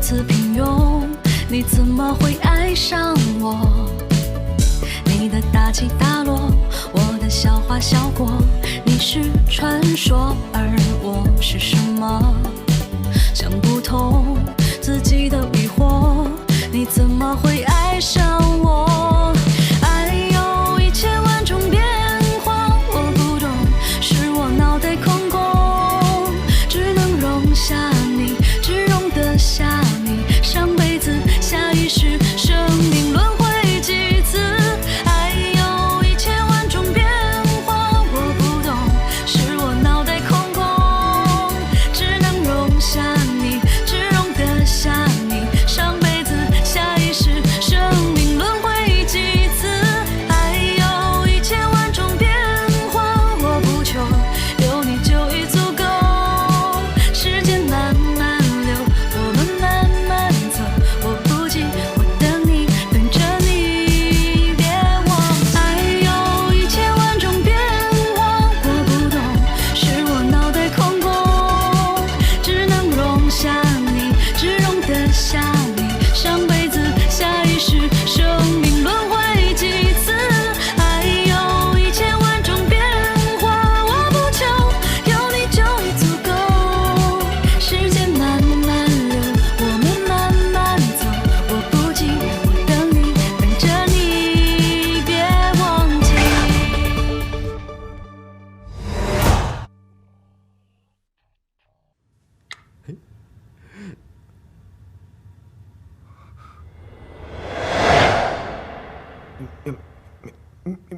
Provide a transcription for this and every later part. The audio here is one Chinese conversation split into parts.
此平庸，你怎么会爱上我？你的大起大落，我的笑话笑过，你是传说，而我是什么？想不通自己的疑惑，你怎么会爱上我？爱有一千万种变化，我不懂，是我脑袋空空，只能容下你，只容得下你，上辈子下一世，生命轮回几次？爱有一千万种变化，我不懂，是我脑袋空空，只能容下你，只容得下你，上辈子下一世，生命轮回几次？爱有一千万种变化，我不求有你就已足够。时间慢慢流，我们慢慢走，我不急，我等你，等着你，别忘。爱有一千万种变化，我不懂，是我脑袋空空，只能容下你，只容得下你，上辈子下一世，生命轮回几次？爱有一千万种变化，我不求有你就已足够。时间慢慢流，我们慢慢走，我不急，我等你，等着你，别忘记。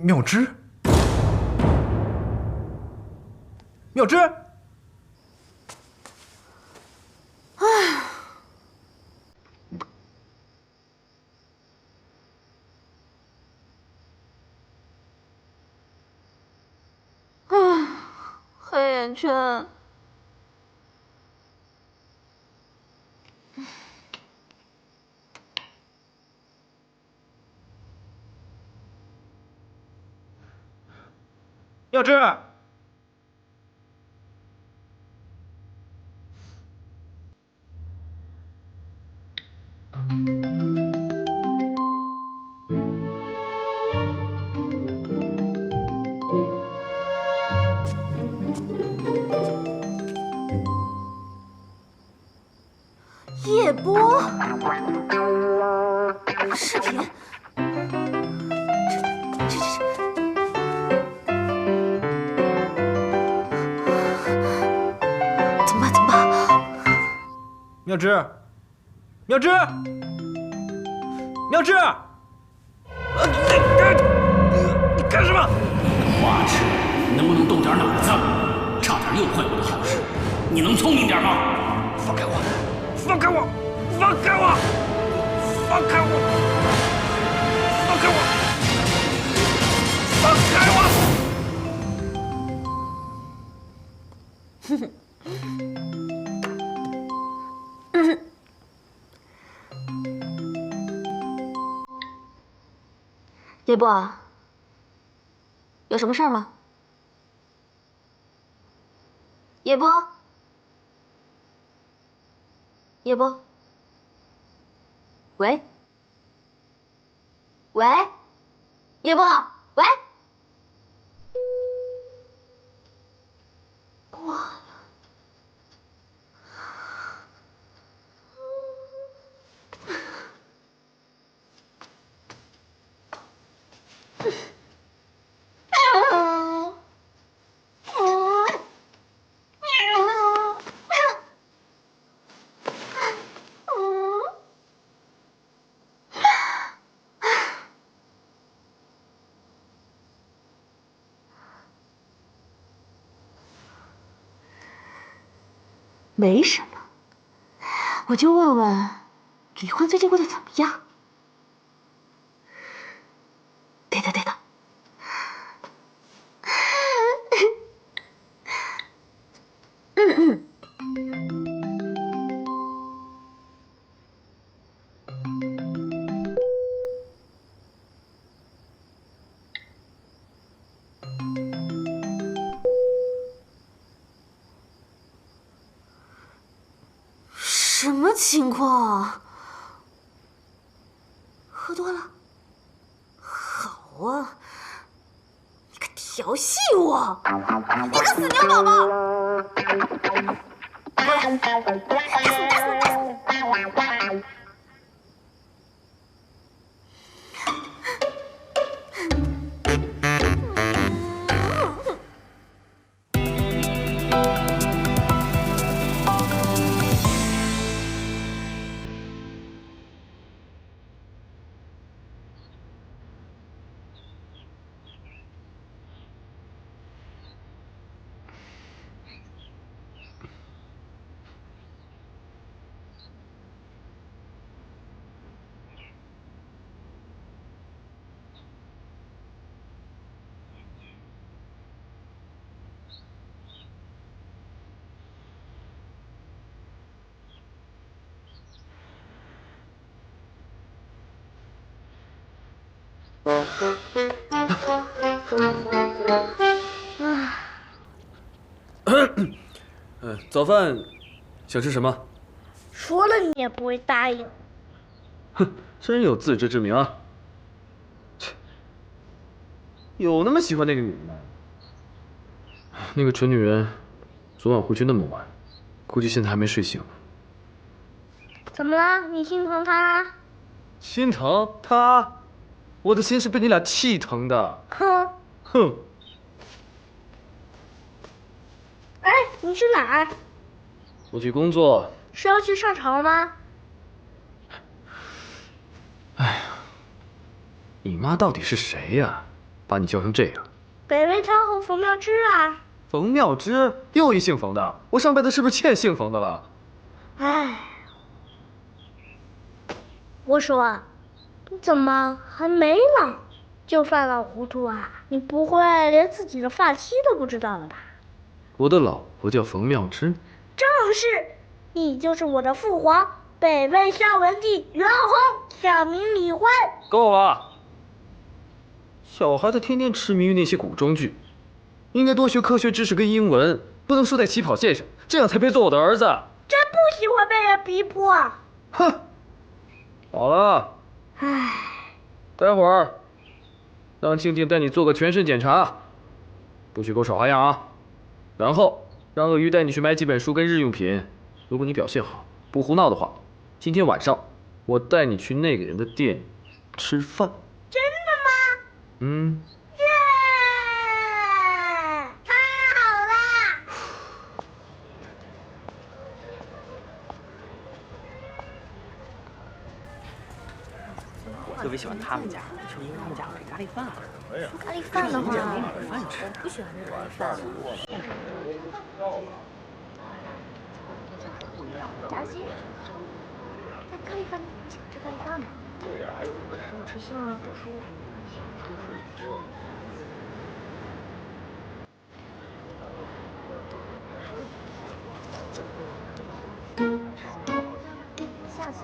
妙芝，妙芝，黑眼圈。妙芝，夜播视频，怎么办？怎么办？妙芝，妙芝，妙芝，你干什么？花痴，能不能动点脑子？差点又坏我的好事，你能聪明点吗？放开我！放开我！放开我！放开我！放开我！放开我！叶波，有什么事儿吗？叶波，叶波，喂，喂，叶波，喂，挂了。没什么，我就问问，李欢最近过得怎么样？对的，对的。什什么情况啊？喝多了？好啊，你可调戏我！你个死牛宝宝！过来，该死该死！早饭想吃什么？说了你也不会答应。哼，真有自知之明啊！切，有那么喜欢那个女人吗？那个蠢女人，昨晚回去那么晚，估计现在还没睡醒。怎么了？你心疼她啦？心疼她？我的心是被你俩气疼的。哼哼！哎，你去哪儿？我去工作。是要去上朝吗？哎呀，你妈到底是谁呀？把你叫成这样。北魏太后冯妙芝啊。冯妙芝，又一姓冯的，我上辈子是不是欠姓冯的了？哎，我说，你怎么还没老就犯了糊涂啊？你不会连自己的发妻都不知道了吧？我的老婆叫冯妙芝。正是，你就是我的父皇，北魏孝文帝元宏，小名李焕。够了！小孩子天天痴迷于那些古装剧，应该多学科学知识跟英文，不能输在起跑线上，这样才配做我的儿子。真不喜欢被人逼迫。哼，好了，唉，待会儿让静静带你做个全身检查，不许给我耍花样啊！然后让鳄鱼带你去买几本书跟日用品。如果你表现好，不胡闹的话，今天晚上我带你去那个人的店吃饭。真的吗？嗯。耶！太好了！我特别喜欢他们家，就是因为他们家有这咖喱饭。咖喱饭的话，饭吃。不喜欢吃咖喱饭。炸鸡，那咖喱饭吃咖喱饭吗？对呀，还有吃腥啊。下次。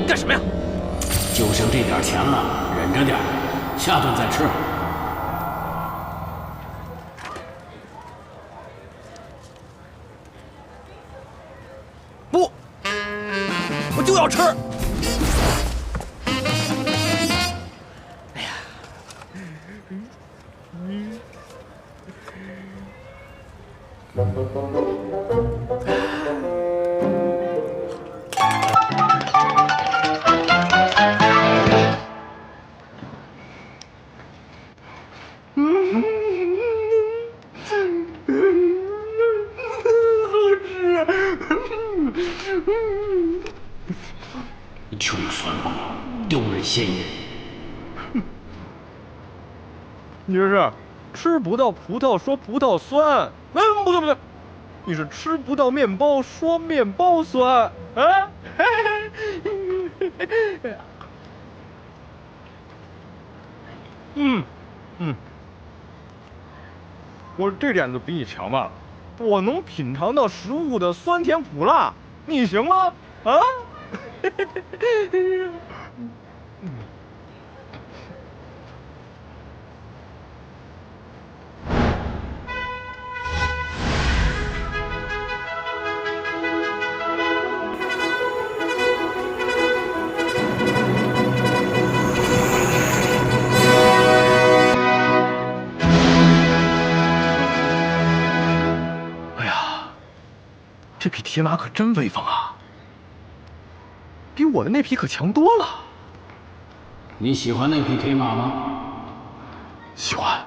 干什么呀？就剩这点钱了，忍着点，下顿再吃。不，我就要吃。哎呀，穷酸王，丢人现眼。你这是吃不到葡萄说葡萄酸，不对不对，你是吃不到面包说面包酸啊！我这点子比你强吧？我能品尝到食物的酸甜苦辣，你行吗？啊？这匹铁马可真威风啊，比我的那匹可强多了。你喜欢那匹铁马吗？喜欢。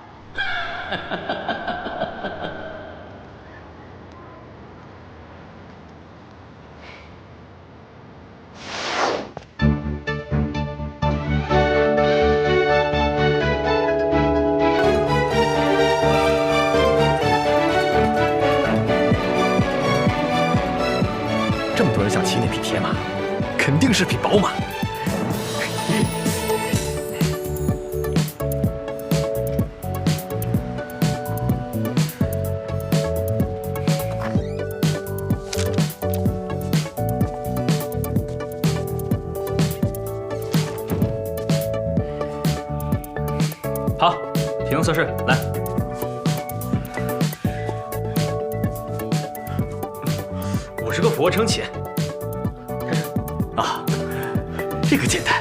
这么多人想骑那匹铁马，肯定是匹宝马。好，平衡测试，来。50个俯卧撑起。开始。啊，这个简单。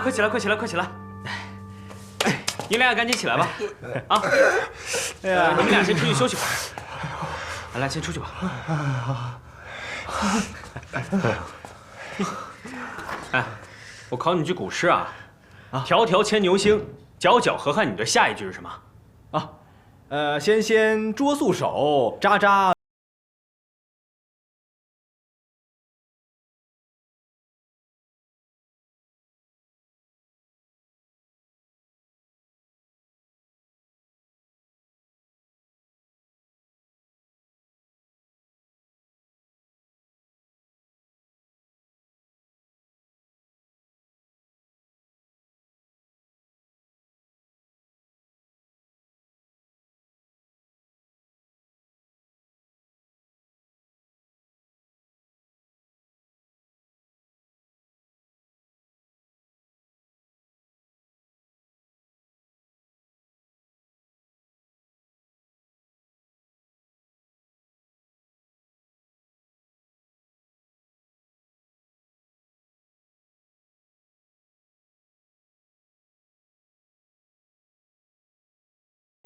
快起来，快起来，快起来！哎，你俩赶紧起来吧！啊，哎呀，你们俩先出去休息会儿。来，先出去吧。哎，我考你句古诗啊，迢迢牵牛星，皎皎河汉女的下一句是什么？啊，纤纤擢素手，札札。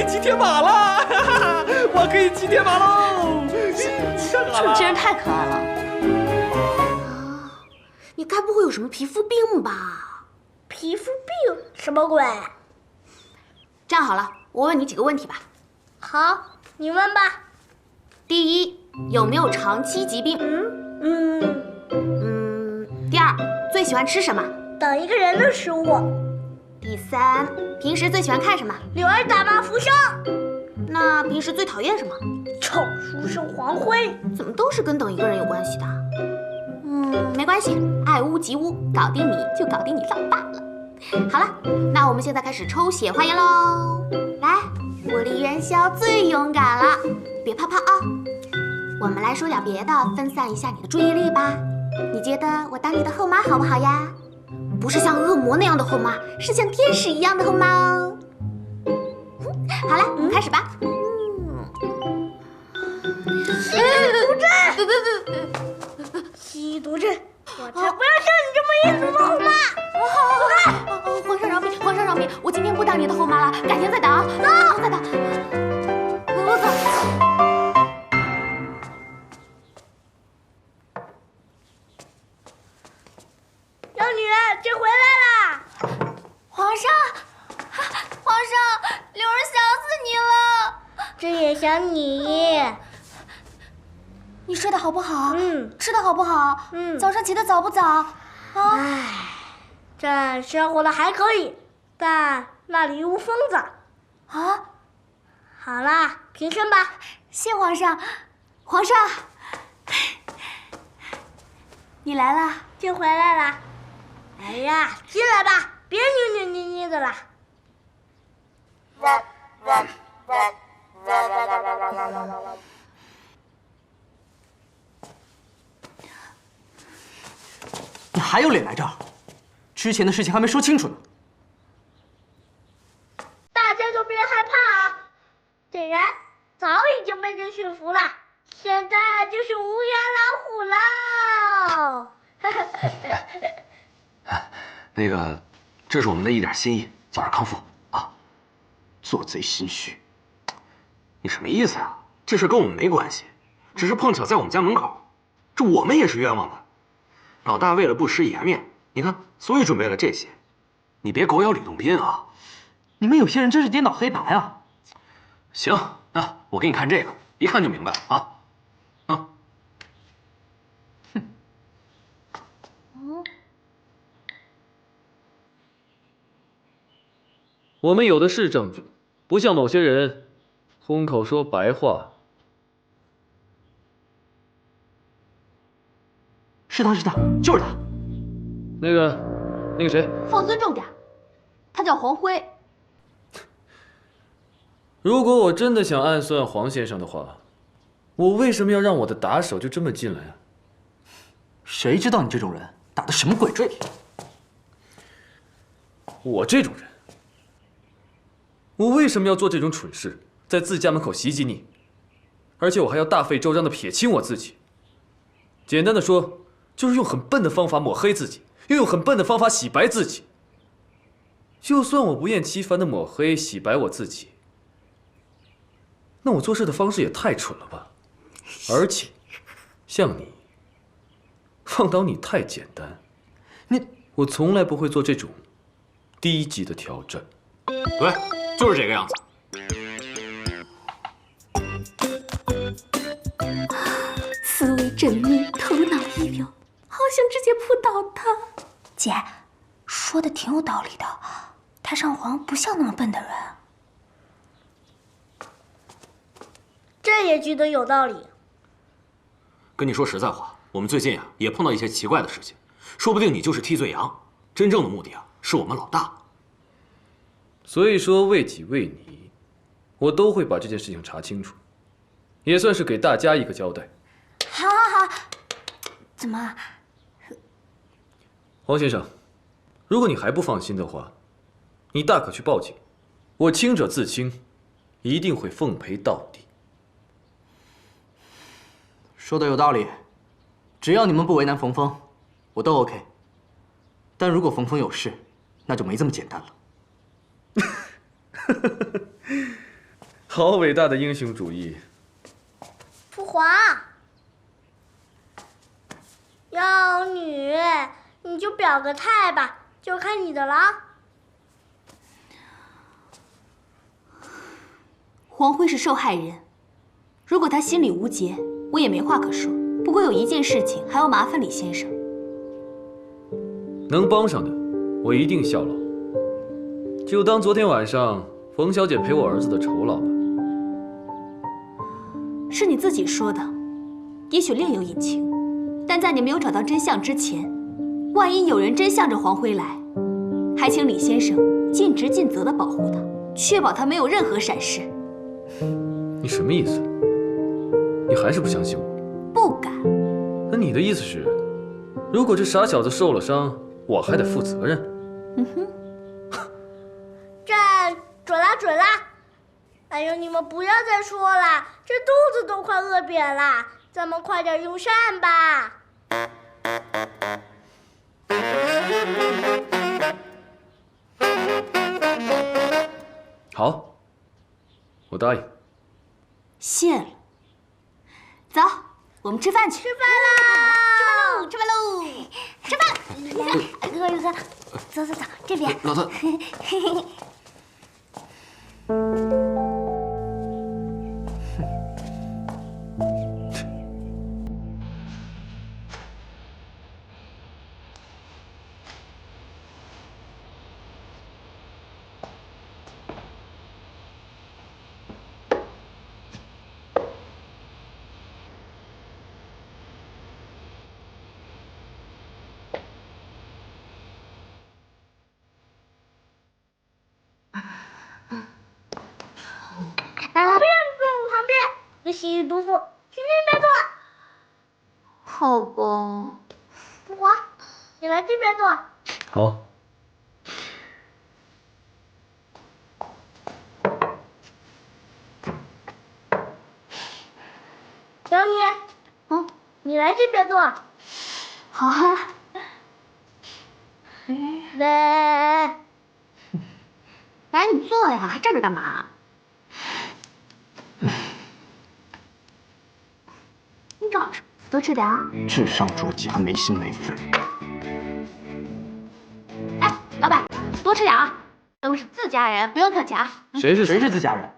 骑铁马了，我可以骑铁马喽！这真是太可爱了。啊，你该不会有什么皮肤病吧？皮肤病？什么鬼？这样好了，我问你几个问题吧。好，你问吧。第一，有没有长期疾病？第二，最喜欢吃什么？等一个人的食物。第三，平时最喜欢看什么？柳儿打马浮生。那平时最讨厌什么？丑书生黄辉。怎么都是跟等一个人有关系的？没关系，爱屋及乌，搞定你就搞定你老爸了。好了，那我们现在开始抽血化验喽。来，我离元宵最勇敢了，别怕怕啊。我们来说点别的，分散一下你的注意力吧。你觉得我当你的后妈好不好呀？不是像恶魔那样的后妈，是像天使一样的后妈哦。好了，我们开始吧。吸毒症，我才不要像你这么阴毒的后妈！皇上饶命，皇上饶命！我今天不当你的后妈了，改天再当啊！走，再当。我走。妖女，这回来啦！皇上，皇上，柳儿想死你了。朕也想你。你睡得好不好？嗯。吃的好不好？嗯。早上起得早不早？啊。唉，朕生活的还可以，但那里无疯子。啊，好啦，平身吧。谢皇上，皇上，你来了。朕回来了。哎呀，进来吧，别扭扭捏捏的啦。你还有脸来这儿？之前的事情还没说清楚呢。大家都别害怕啊，这人早已经被朕驯服了，现在就是无牙老虎了。那个，这是我们的一点心意，早日康复啊！做贼心虚，你什么意思啊？这事跟我们没关系，只是碰巧在我们家门口，这我们也是冤枉的。老大为了不失颜面，你看，所以准备了这些。你别狗咬吕洞宾啊！你们有些人真是颠倒黑白啊！行，那我给你看这个，一看就明白了啊！啊！我们有的是证据，不像某些人空口说白话。是他，就是他。那个谁，放尊重点，他叫黄辉。如果我真的想暗算黄先生的话，我为什么要让我的打手就这么进来啊？谁知道你这种人打的什么鬼追？我这种人，我为什么要做这种蠢事，在自家门口袭击你？而且我还要大费周章的撇清我自己。简单的说，就是用很笨的方法抹黑自己，又用很笨的方法洗白自己。就算我不厌其烦的抹黑洗白我自己，那我做事的方式也太蠢了吧？而且，像你，放倒你太简单。我从来不会做这种低级的挑战。对，就是这个样子。思维缜密，头脑一流，好想直接扑倒他。姐，说的挺有道理的，太上皇不像那么笨的人。朕也觉得有道理。跟你说实在话，我们最近也碰到一些奇怪的事情，说不定你就是替罪羊，真正的目的是我们老大。所以说为己为你，我都会把这件事情查清楚，也算是给大家一个交代。好，怎么？黄先生，如果你还不放心的话，你大可去报警，我清者自清，一定会奉陪到底。说的有道理，只要你们不为难冯峰，我都 OK。但如果冯峰有事，那就没这么简单了。好伟大的英雄主义！父皇，妖女，你就表个态吧，就看你的了。黄辉是受害人，如果他心里无结，我也没话可说。不过有一件事情还要麻烦李先生，能帮上的，我一定效劳。就当昨天晚上冯小姐陪我儿子的酬劳吧。是你自己说的，也许另有隐情，但在你没有找到真相之前，万一有人真向着黄辉来，还请李先生尽职尽责地保护他，确保他没有任何闪失。你什么意思？你还是不相信我？不敢。那你的意思是，如果这傻小子受了伤，我还得负责任？朕准啦！哎呦，你们不要再说了，这肚子都快饿扁了，咱们快点用膳吧。好，我答应。谢了。走，我们吃饭去。吃饭喽！吃饭！哥，走，这边。老大。学习读书，去那边坐。好吧。不过，你来这边坐。好。小雨，你来这边坐。好啊。来，来，你坐呀，还站着干嘛？你找什么？多吃点啊。智商捉急，还没心没肺。哎，老板，多吃点啊，都是自家人，不用客气啊。谁是自家人？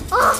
啊！